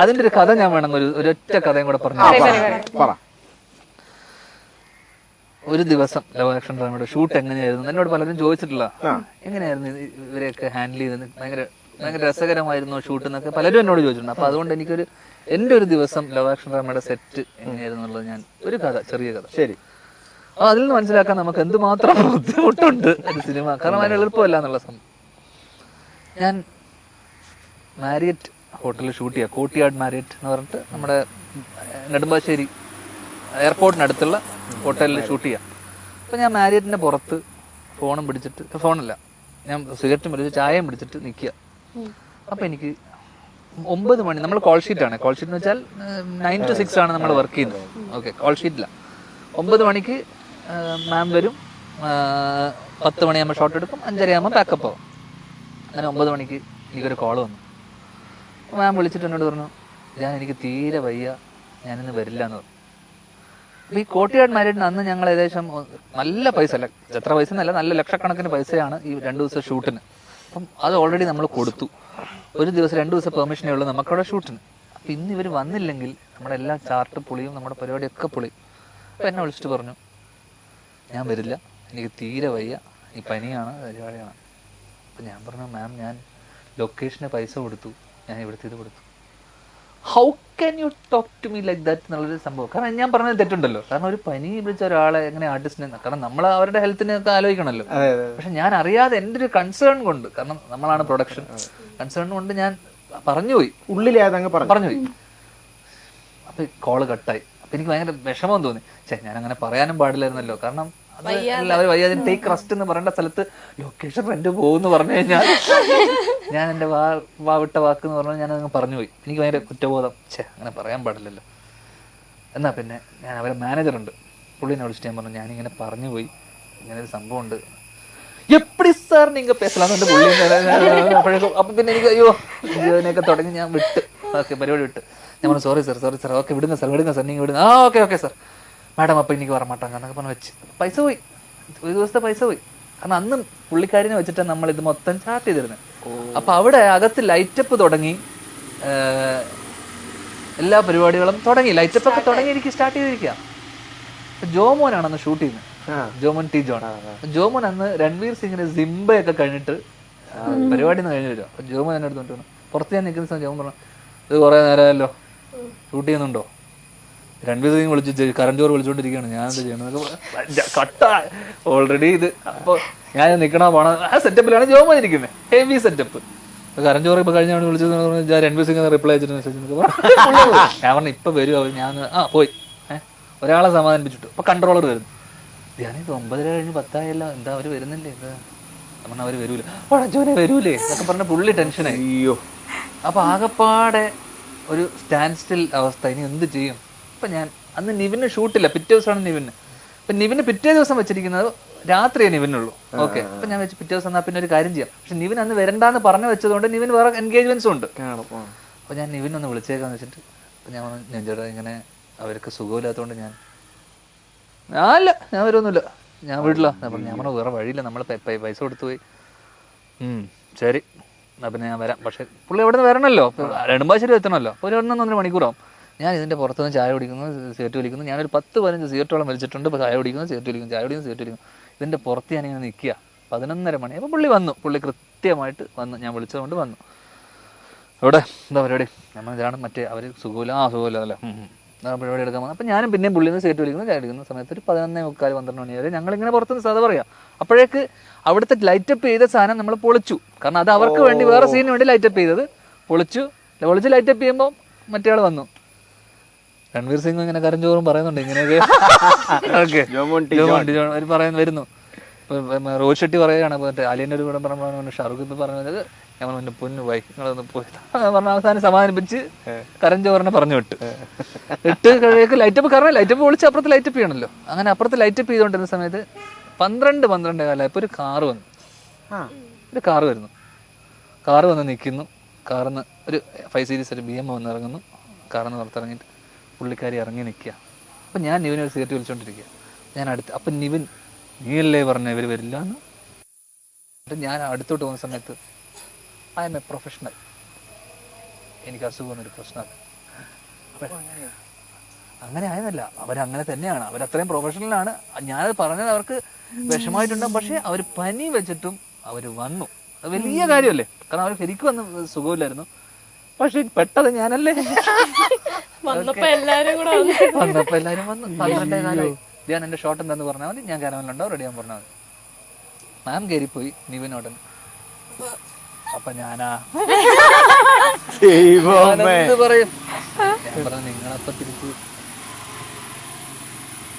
അതിന്റെ ഒരു കഥ ഞാൻ വേണം ഒരൊറ്റ കഥയും കൂടെ പറഞ്ഞു. ഒരു ദിവസം ലവ് ആക്ഷൻ ഡ്രാമയുടെ ഷൂട്ട് എങ്ങനെയായിരുന്നു എന്നോട് പലരും ചോദിച്ചിട്ടില്ല. എങ്ങനെയായിരുന്നു ഇവരെയൊക്കെ ഹാൻഡിൽ ചെയ്തത്, ഭയങ്കര രസകരമായിരുന്നു ഷൂട്ട് എന്നൊക്കെ പലരും എന്നോട് ചോദിച്ചിട്ടുണ്ട്. അപ്പൊ അതുകൊണ്ട് എന്റെ ഒരു ദിവസം ലവ് ആക്ഷൻ ഡ്രാമയുടെ സെറ്റ് എങ്ങനെയായിരുന്നു എന്നുള്ളത് ഞാൻ ഒരു കഥ, ചെറിയ കഥ. ശരി. അതിൽ നിന്ന് മനസ്സിലാക്കാൻ നമുക്ക് എന്തുമാത്രം ബുദ്ധിമുട്ടുണ്ട് ഒരു സിനിമ, കാരണം അതിന് എളുപ്പമല്ല എന്നുള്ള സംഭവം. ഞാൻ മാരിയറ്റ് ഹോട്ടലിൽ ഷൂട്ട് ചെയ്യാം, കോട്ടിയാട് മാരിയറ്റ് എന്ന് പറഞ്ഞിട്ട് നമ്മുടെ നെടുമ്പാശ്ശേരി എയർപോർട്ടിനടുത്തുള്ള ഹോട്ടലിൽ ഷൂട്ട് ചെയ്യാം. അപ്പം ഞാൻ മാരിയറ്റിൻ്റെ പുറത്ത് ഫോണും പിടിച്ചിട്ട്, ഫോണല്ല, ഞാൻ സിഗരറ്റും പിടിച്ച് ചായയും പിടിച്ചിട്ട് നിൽക്കുക. അപ്പം എനിക്ക് 9 മണി, നമ്മൾ കോൾ ഷീറ്റാണ്, കോൾ ഷീറ്റ് എന്ന് വെച്ചാൽ 9 to 6 ആണ് നമ്മൾ വർക്ക് ചെയ്യുന്നത്. Okay, call ഷീറ്റില്ല. 9 മണിക്ക് മാം വരും, 10 മണിയാകുമ്പോൾ ഷോട്ട് എടുക്കും, 5:30 ആകുമ്പോൾ പാക്കപ്പ് ആവും. അങ്ങനെ 9 മണിക്ക് എനിക്കൊരു കോൾ വന്നു. മാം വിളിച്ചിട്ട് എന്നോട് പറഞ്ഞു, എനിക്ക് തീരെ വയ്യ, ഞാനിന്ന് വരില്ല എന്ന് പറഞ്ഞു. അപ്പോൾ ഈ കോട്ടിയാട് മാരിയറ്റിന് അന്ന് ഞങ്ങൾ ഏകദേശം നല്ല പൈസ, എത്ര പൈസ എന്നല്ല, നല്ല ലക്ഷക്കണക്കിന് പൈസയാണ് ഈ 2 ദിവസം ഷൂട്ടിന്. അപ്പം അത് ഓൾറെഡി നമ്മൾ കൊടുത്തു. ഒരു ദിവസം 2 ദിവസം പെർമിഷനേ ഉള്ളൂ നമുക്കവിടെ ഷൂട്ടിന്. അപ്പം ഇന്ന് ഇവർ വന്നില്ലെങ്കിൽ നമ്മുടെ എല്ലാ ചാർട്ട് പൊളിയും, നമ്മുടെ പരിപാടിയൊക്കെ പൊളിയും. അപ്പം എന്നെ വിളിച്ചിട്ട് പറഞ്ഞു, ഞാൻ വരില്ല, എനിക്ക് തീരെ വയ്യ, ഈ പനിയാണ്, പരിപാടിയാണ്. അപ്പം ഞാൻ പറഞ്ഞു, മാം ഞാൻ ലൊക്കേഷന് പൈസ കൊടുത്തു, ഞാൻ ഇവിടുത്തെ ഇത് കൊടുത്തു, how can you talk to me like that എന്നുള്ളൊരു സംഭവം. കാരണം ഞാൻ പറഞ്ഞത് തെറ്റുണ്ടല്ലോ, കാരണം ഒരു പനി പിടിച്ച ഒരാളെ എങ്ങനെ ആർട്ടിസ്റ്റിനെ, കാരണം നമ്മൾ അവരുടെ ഹെൽത്തിനൊക്കെ ആലോചിക്കണമല്ലോ. പക്ഷെ ഞാൻ അറിയാതെ എൻ്റെ ഒരു കൺസേൺ കൊണ്ട്, കാരണം നമ്മളാണ് പ്രൊഡക്ഷൻ, കൺസേൺ കൊണ്ട് ഞാൻ പറഞ്ഞുപോയി, ഉള്ളിലെ പറഞ്ഞുപോയി. അപ്പൊ കോള് കട്ടായി. അപ്പൊ എനിക്ക് ഭയങ്കര വിഷമം തോന്നി. ഞാൻ അങ്ങനെ പറയാനും പാടില്ലായിരുന്നല്ലോ, കാരണം അവർ വയ്യാതെ ടേക്ക് റെസ്റ്റ് എന്ന് പറയേണ്ട സ്ഥലത്ത് ലൊക്കേഷൻ റെന്റ് പോകുമെന്ന് പറഞ്ഞു കഴിഞ്ഞാൽ ഞാൻ എൻ്റെ വിട്ട വാക്ക് എന്ന് പറഞ്ഞാൽ ഞാൻ അങ്ങ് പറഞ്ഞുപോയി. എനിക്ക് ഭയങ്കര കുറ്റബോധം, അങ്ങനെ പറയാൻ പാടില്ലല്ലോ. എന്നാൽ പിന്നെ ഞാൻ അവരെ മാനേജറുണ്ട്, പുള്ളിനെ വിളിച്ചിട്ട് ഞാൻ പറഞ്ഞു, ഞാനിങ്ങനെ പറഞ്ഞു പോയി, ഇങ്ങനെ ഒരു സംഭവം ഉണ്ട്, എപ്പടി സാർ നിങ്ങൾ പേസലാന്ന് പുള്ളി. അപ്പോഴേക്കും അപ്പം പിന്നെ എനിക്ക് ഇതിനൊക്കെ തുടങ്ങി ഞാൻ വിട്ട്, ഓക്കെ പരിപാടി വിട്ട്. ഞാൻ പറഞ്ഞു, സോറി സാർ, ഓക്കെ വിടുന്ന സാർ നിങ്ങൾ വിടുന്ന, ഓക്കെ സാർ മാഡം, അപ്പം എനിക്ക് വരമാട്ടാം എന്നൊക്കെ പറഞ്ഞ് വെച്ച് പൈസ പോയി, ഒരു ദിവസത്തെ പൈസ പോയി. കാരണം അന്ന് പുള്ളിക്കാരിനെ വെച്ചിട്ടാണ് നമ്മൾ ഇത് മൊത്തം ചാർട്ട് ചെയ്തിരുന്നത്. അപ്പം അവിടെ അകത്ത് ലൈറ്റപ്പ് തുടങ്ങി, എല്ലാ പരിപാടികളും തുടങ്ങി, ലൈറ്റപ്പ് ഒക്കെ തുടങ്ങി എനിക്ക് സ്റ്റാർട്ട് ചെയ്തിരിക്കുക. ജോമോനാണ് അന്ന് ഷൂട്ട് ചെയ്യുന്നത്, ജോമോൻ ടി ജോൺ. ജോമോൻ അന്ന് രൺവീർ സിംഗിന് സിംബയൊക്കെ കഴിഞ്ഞിട്ട് പരിപാടി കഴിഞ്ഞ് വരും. അപ്പം ജോമോൻ എന്നെ എടുത്തോണ്ട് പുറത്ത് ഞാൻ നിൽക്കുന്ന സമയം ജോമോൻ പറഞ്ഞു, ഇത് കുറേ നേരമല്ലോ ഷൂട്ട് ചെയ്യുന്നുണ്ടോ? രൺവീർ സിംഗ് വിളിച്ച് കരൺ ജോർ വിളിച്ചോണ്ടിരിക്കുകയാണ്, ഞാൻ എന്താ ചെയ്യണമെന്നൊക്കെ കട്ട ഓൾറെഡി ഇത്. അപ്പോൾ ഞാൻ നിൽക്കണ പോണ ആ സെറ്റപ്പിലാണ് ജോമോൻ ഇരിക്കുന്നത്, ഹെവി സെറ്റപ്പ്. കരൺ ജോർ ഇപ്പൊ കഴിഞ്ഞ വിളിച്ചത് പറഞ്ഞാൽ രൺവീർ സിംഗ് റിപ്ലൈ അയച്ചിട്ട് മെസ്സേജ് ഞാൻ പറഞ്ഞു ഇപ്പൊ വരും. ഞാൻ പോയി ഒരാളെ സമാധാനിപ്പിച്ചിട്ടു. അപ്പൊ കൺട്രോളർ വരുന്നു, ഞാനിത് 9:30 കഴിഞ്ഞ് 10 എന്താ അവര് വരുന്നില്ലേ, എന്താ പറഞ്ഞാൽ അവര് വരൂല, പടച്ചോനെ വരൂലേ എന്നൊക്കെ പറഞ്ഞ പുള്ളി ടെൻഷനായി. അയ്യോ. അപ്പൊ ആകെപ്പാടെ ഒരു സ്റ്റാൻഡ് സ്റ്റിൽ അവസ്ഥ, ഇനി എന്ത് ചെയ്യും? അപ്പം ഞാൻ അന്ന് നിവിന് ഷൂട്ടില്ല, പിറ്റേ ദിവസമാണ് നിവിന്. അപ്പം നിവിന് പിറ്റേ ദിവസം വെച്ചിരിക്കുന്നത് രാത്രിയേ നിവിനുള്ളൂ. ഓക്കെ, അപ്പം ഞാൻ വെച്ച് പിറ്റേ ദിവസം എന്നാൽ പിന്നെ ഒരു കാര്യം ചെയ്യാം. പക്ഷെ നിവിൻ അന്ന് വരണ്ടാന്ന് പറഞ്ഞു വെച്ചതുകൊണ്ട് നിവിന് വേറെ എൻഗേജ്മെന്റ്സും ഉണ്ട്. അപ്പം ഞാൻ നിവിനൊന്ന് വിളിച്ചേക്കാന്ന് വെച്ചിട്ട് അപ്പം ഞാൻ ചേട്ടാ ഇങ്ങനെ അവർക്ക് സുഖമില്ലാത്തതുകൊണ്ട് ഞാൻ വരുമൊന്നുമില്ല, ഞാൻ വീട്ടിലാണ്. ഞാൻ പറഞ്ഞു വേറെ വഴിയില്ല, നമ്മൾ പൈസ കൊടുത്തു പോയി. ശരി എന്നാൽ പിന്നെ ഞാൻ വരാം, പക്ഷെ പുള്ളി എവിടെ നിന്ന് വരണമല്ലോ, നെടുമ്പാശ്ശേരി എത്തണമല്ലോ, അപ്പോൾ ഒരു 1.5 മണിക്കൂറാവും. ഞാൻ ഇതിൻ്റെ പുറത്തുനിന്ന് ചായ കുടിക്കുന്നു, സിഗരറ്റ് വലിക്കുന്നു. ഞാനൊരു 10-15 സിഗരറ്റോളം വലിച്ചിട്ടുണ്ട്. ഇപ്പോൾ ചായ കുടിക്കുന്നു, സിഗരറ്റ് വലിക്കുന്നു, ചായ കുടിക്കുന്നു, സിഗരറ്റ് വലിക്കുന്നു. ഇതിൻ്റെ പുറത്ത് ഞാനിങ്ങനെ നിൽക്കുക. 11:30 മണി. അപ്പോൾ പുള്ളി വന്നു, പുള്ളി കൃത്യമായിട്ട് വന്നു, ഞാൻ വിളിച്ചതുകൊണ്ട് വന്നു. എവിടെ എന്താ പരിപാടി? നമ്മൾ ഇതാണ് മറ്റേ അവർ സുഖമില്ല അല്ലേ പരിപാടി എടുക്കാൻ വന്നു. അപ്പം ഞാനും പിന്നെയും പുള്ളിയിൽ നിന്ന് സിഗരറ്റ് വലിക്കുന്നു, ചായ കുടിക്കുന്ന സമയത്ത് ഒരു 11:45-12 മണി വരെ ഞങ്ങളിങ്ങനെ പുറത്തുനിന്ന് സാധാ പറയാം. അപ്പോഴേക്ക് അവിടുത്തെ ലൈറ്റപ്പ് ചെയ്ത സാധനം നമ്മൾ പൊളിച്ചു. കാരണം അത് അവർക്ക് വേണ്ടി, വേറെ സീനിന് വേണ്ടി ലൈറ്റപ്പ് ചെയ്തത് പൊളിച്ച് ലൈറ്റപ്പ് ചെയ്യുമ്പോൾ മറ്റേ ആൾ വന്നു. രൺവീർ സിംഗ് ഇങ്ങനെ കരഞ്ചോറും പറയുന്നുണ്ട് ഇങ്ങനെയൊക്കെ. ഓക്കെ, അവർ പറയുന്നു വരുന്നു. റോഹിത് ഷെട്ടി പറയുകയാണ്, മറ്റേ അലിയൻ്റെ ഒരു കൂടെ പറഞ്ഞു, ഷാറുഖ് ഇപ്പം പറഞ്ഞത് ഞങ്ങൾ എൻ്റെ പൊന്നു പോയി നിങ്ങളൊന്ന് പോയി പറഞ്ഞ അവസാനം സമാധാനിപ്പിച്ച് കരഞ്ചോറിനെ പറഞ്ഞു ഇട്ട് കഴിയൊക്കെ ലൈറ്റപ്പ്, കാരണം ലൈറ്റപ്പ് പൊളിച്ച് അപ്പുറത്ത് ലൈറ്റപ്പ് ചെയ്യണമല്ലോ. അങ്ങനെ അപ്പുറത്ത് ലൈറ്റപ്പ് ചെയ്തുകൊണ്ടിരുന്ന സമയത്ത് 12 കാലമായപ്പോൾ ഒരു കാറ് വന്നു. കാറ് വന്ന് നിൽക്കുന്നു. കാറിന്ന് ഒരു 5 സീരീസ് ഒരു BM വന്ന് ഇറങ്ങുന്നു. കാറിന്ന് പുറത്തിറങ്ങിയിട്ട് പുള്ളിക്കാരി ഇറങ്ങി നിൽക്കുക. അപ്പം ഞാൻ നിവിനെ ഒരു സിഗരറ്റ് വിളിച്ചുകൊണ്ടിരിക്കുക. ഞാൻ അപ്പം നിവിൻ നീയല്ലേ പറഞ്ഞ ഇവർ വരില്ല എന്ന്. എന്നിട്ട് ഞാൻ അടുത്തോട്ട് പോകുന്ന സമയത്ത് ഐ എം എ പ്രൊഫഷണൽ, എനിക്ക് അസുഖം എന്നൊരു പ്രശ്നം. അങ്ങനെ ആയതല്ല, അവരങ്ങനെ തന്നെയാണ്, അവരത്രയും പ്രൊഫഷണലാണ്. ഞാനത് പറഞ്ഞത് അവർക്ക് വിഷമമായിട്ടുണ്ടാകും, പക്ഷെ അവർ പനി വെച്ചിട്ടും അവർ വന്നു. അത് വലിയ കാര്യമല്ലേ, കാരണം അവർ ശരിക്കും വന്ന് സുഖമില്ലായിരുന്നു. പക്ഷെ പെട്ടത് ഞാനല്ലേ, വന്നപ്പോ എല്ലാരും വന്നു. 12 കാലമായി. ഞാൻ എന്റെ ഷോട്ട് എന്താന്ന് പറഞ്ഞാൽ മതി, ഞാൻ കാരവനിലുണ്ടോ റെഡി ആകാൻ പറഞ്ഞാൽ മതി. മാം കയറിപ്പോയി നിവിനോടൻ. അപ്പൊ ഞാനാ പറയും, ഞാൻ പറഞ്ഞു നിങ്ങളപ്പൊ തിരിച്ച്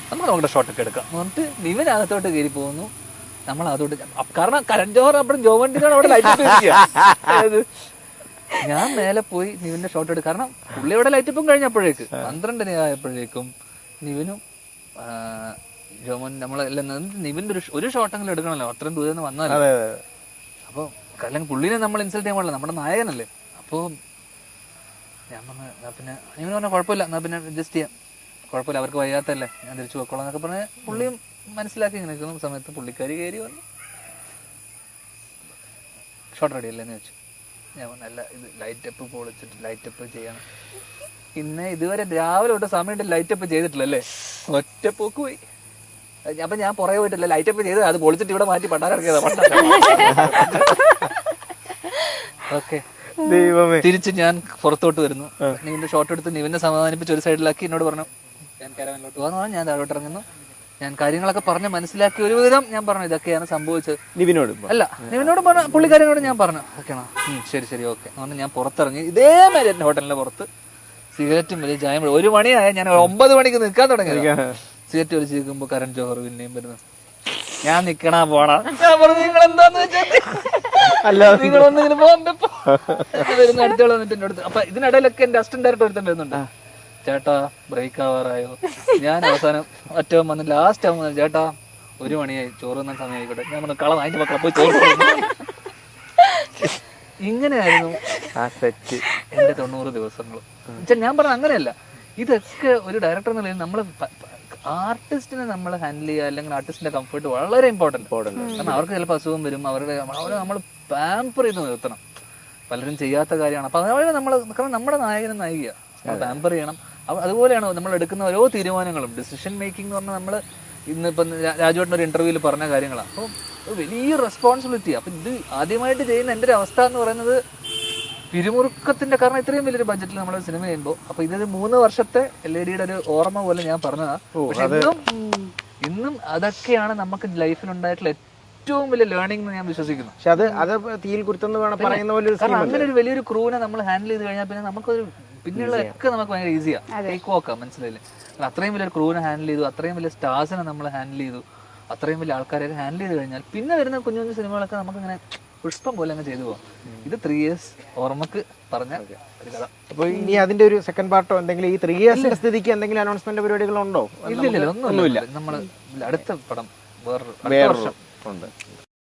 നമ്മൾ നമ്മുടെ ഷോട്ടൊക്കെ എടുക്കാം എന്നിട്ട് നിവിനകത്തോട്ട് കയറി പോകുന്നു. നമ്മൾ അതോട്ട്, കാരണം കരൺ ജോഹർ അപ്പഴും ജോവണ്ടിനാണ് അവിടെ ലൈറ്റ്. ഞാൻ മേലെ പോയി നിവിന്റെ ഷോട്ട് എടുക്കും, കാരണം പുള്ളിയുടെ ലൈറ്റപ്പും കഴിഞ്ഞപ്പോഴേക്ക് 12 ആയപ്പോഴേക്കും നിവിനും ജോമൻ നമ്മളെല്ലാം നിവിന്റെ ഒരു ഷോട്ടെങ്കിലും എടുക്കണല്ലോ, അത്രയും ദൂരം നിന്ന് വന്നാലോ. അപ്പൊ അല്ലെങ്കിൽ പുള്ളിനെ നമ്മൾ ഇൻസൾട്ട് ചെയ്യാൻ പാടില്ല, നമ്മുടെ നായകനല്ലേ. അപ്പോൾ ഞാൻ പറഞ്ഞു എന്നാ പിന്നെ നിവിന് പറഞ്ഞാൽ കുഴപ്പമില്ല, എന്നാ പിന്നെ അഡ്ജസ്റ്റ് ചെയ്യാം, കുഴപ്പമില്ല, അവർക്ക് വയ്യാത്തല്ലേ, ഞാൻ തിരിച്ചു പോയിക്കോളാം എന്നൊക്കെ പറഞ്ഞ് പുള്ളിയും മനസ്സിലാക്കി ഇങ്ങനെ നിൽക്കുന്ന സമയത്ത് പുള്ളിക്കാരി കയറി വന്നു. ഷോട്ട് റെഡി അല്ലേ എന്ന് വെച്ചു. ഞാൻ പറഞ്ഞല്ല, ഇത് ലൈറ്റപ്പ് പൊളിച്ചിട്ട് ലൈറ്റപ്പ് ചെയ്യണം. പിന്നെ ഇതുവരെ രാവിലെ തൊട്ട് സമയത്ത് ലൈറ്റപ്പ് ചെയ്തിട്ടില്ലല്ലേ, ഒറ്റ പോക്ക് പോയി. അപ്പൊ ഞാൻ പുറകെ പോയിട്ടില്ല, ലൈറ്റപ്പ് ചെയ്ത് അത് പൊളിച്ചിട്ട് ഇവിടെ മാറ്റി പണ്ടാരക്കിയതാ. ഓക്കെ, തിരിച്ച് ഞാൻ പുറത്തോട്ട് വരുന്നു. നിവിന്റെ ഷോട്ട് എടുത്ത് നിവിനെ സമാധാനിപ്പിച്ച് ഒരു സൈഡിലാക്കി എന്നോട് പറഞ്ഞു ഞാൻ കാരവനിലോട്ട് പോകാന്ന് പറഞ്ഞു. ഞാൻ താഴോട്ട് ഇറങ്ങുന്നു. ഞാൻ കാര്യങ്ങളൊക്കെ പറഞ്ഞ് മനസ്സിലാക്കി ഒരുവിധം ഞാൻ പറഞ്ഞു ഇതൊക്കെയാണ് സംഭവിച്ചത്. നിവിനോട് പറഞ്ഞ പുള്ളിക്കാരനോട് ഞാൻ പറഞ്ഞു ഓക്കെയാണോ, ശരി ഓക്കെ എന്ന് പറഞ്ഞ് ഞാൻ പുറത്തിറങ്ങി. ഇതേമാതിരി എന്റെ ഹോട്ടലിന്റെ പുറത്ത് സിഗരറ്റും വലിയ ചായം. 1 മണിയായ ഞാൻ 9 മണിക്ക് നിൽക്കാൻ തുടങ്ങി. സിഗരറ്റ് വലിച്ച് നിൽക്കുമ്പോ കരൺ ജോഹർ പിന്നെയും വരുന്നു. ഞാൻ നിക്കണാ പോണാ, ഞാൻ പറഞ്ഞു നിങ്ങൾ എന്താന്ന് വെച്ചാൽ നിങ്ങളൊന്നിങ്ങനെ വരുന്ന അടുത്തോളം വന്നിട്ട് എന്റെ അടുത്ത്. അപ്പൊ ഇതിനിടയിലൊക്കെ എന്റെ അസിസ്റ്റന്റ് ഡയറക്ടർ ഒരുത്തൻ വരുന്നുണ്ട്. ചേട്ടാ ബ്രേക്ക് ആവാറായോ? ഞാൻ അവസാനം ഒറ്റവൻ വന്ന് ലാസ്റ്റ് ആവുന്ന ചേട്ടാ 1 മണിയായി, ചോറ് തന്ന സമയം ആയിക്കോട്ടെ. ഞാൻ പറഞ്ഞു കളം അതിന്റെ മക്കളെ പോയി ചോറ്. ഇങ്ങനെയായിരുന്നു ആ സെറ്റ് എന്റെ 90 ദിവസങ്ങൾ. ഞാൻ പറഞ്ഞ അങ്ങനെയല്ല, ഇതൊക്കെ ഒരു ഡയറക്ടർ എന്ന നിലയിൽ നമ്മൾ ആർട്ടിസ്റ്റിനെ നമ്മൾ ഹാൻഡിൽ ചെയ്യുക, അല്ലെങ്കിൽ ആർട്ടിസ്റ്റിന്റെ കംഫർട്ട് വളരെ ഇമ്പോർട്ടന്റ്. കാരണം അവർക്ക് ചിലപ്പോൾ അസുഖം വരും, അവരെ നമ്മൾ പാമ്പർ ചെയ്ത് നിർത്തണം. പലരും ചെയ്യാത്ത കാര്യമാണ്. അപ്പൊ അതുപോലെ നമ്മൾ, കാരണം നമ്മുടെ നായകനും നായിക നമ്മൾ പാമ്പർ ചെയ്യണം. അതുപോലെയാണ് നമ്മൾ എടുക്കുന്ന ഓരോ തീരുമാനങ്ങളും. ഡിസിഷൻ മേക്കിംഗ് എന്ന് പറഞ്ഞാൽ നമ്മൾ ഇന്നിപ്പം രാജുവേട്ടൻ ഒരു ഇന്റർവ്യൂവിൽ പറഞ്ഞ കാര്യങ്ങളാണ്. അപ്പോൾ വലിയ റെസ്പോൺസിബിലിറ്റി. അപ്പൊ ഇത് ആദ്യമായിട്ട് ചെയ്യുന്ന എൻ്റെ ഒരു അവസ്ഥ എന്ന് പറയുന്നത് പിരിമുറുക്കത്തിന്റെ, കാരണം ഇത്രയും വലിയൊരു ബഡ്ജറ്റിൽ നമ്മൾ സിനിമ ചെയ്യുമ്പോൾ. അപ്പൊ ഇതൊരു 3 വർഷത്തെ LED-യുടെ ഒരു ഓർമ്മ പോലെ ഞാൻ പറഞ്ഞതാ. ഇന്നും അതൊക്കെയാണ് നമുക്ക് ലൈഫിൽ ഉണ്ടായിട്ടുള്ള ഏറ്റവും വലിയ ലേണിംഗ് എന്ന് ഞാൻ വിശ്വസിക്കുന്നു. പക്ഷെ അത് തീയിൽ കുരുത്തെന്ന് വേണം പറയുന്ന പോലെ. കാരണം അങ്ങനെ ഒരു വലിയൊരു ക്രൂവിനെ നമ്മൾ ഹാൻഡിൽ ചെയ്ത് കഴിഞ്ഞാൽ പിന്നെ നമുക്കൊരു പിന്നെയുള്ള ഒക്കെ നമുക്ക് ഭയങ്കര ഈസിയാ, ടേക്ക് നോക്കാം. മനസ്സിലായില്ലേ? അത്രയും വലിയൊരു ക്രൂവിനെ ഹാൻഡിൽ ചെയ്തു, അത്രയും വലിയ സ്റ്റാർസിനെ നമ്മൾ ഹാൻഡിൽ ചെയ്തു, അത്രയും വലിയ ആൾക്കാരെയൊക്കെ ഹാൻഡിൽ ചെയ്ത് കഴിഞ്ഞാൽ പിന്നെ വരുന്ന കുഞ്ഞു കുഞ്ഞു സിനിമകളൊക്കെ നമുക്കിങ്ങനെ പുഷ്പം പോലെ അങ്ങ് ചെയ്തു പോകാം. ഇത് 3 years ഓർമ്മക്ക് പറഞ്ഞ ഒരു കഥ. അപ്പൊ ഇനി അതിന്റെ ഒരു സെക്കൻഡ് പാർട്ടോ എന്തെങ്കിലും ഈ 3 years സ്ഥിതിക്ക് എന്തെങ്കിലും അനൗൺസ്മെന്റ് പരിപാടികളുണ്ടോ? ഇല്ലില്ല, ഒന്നുമില്ല. നമ്മള് അടുത്ത പടം വേറൊരു ഉണ്ട്.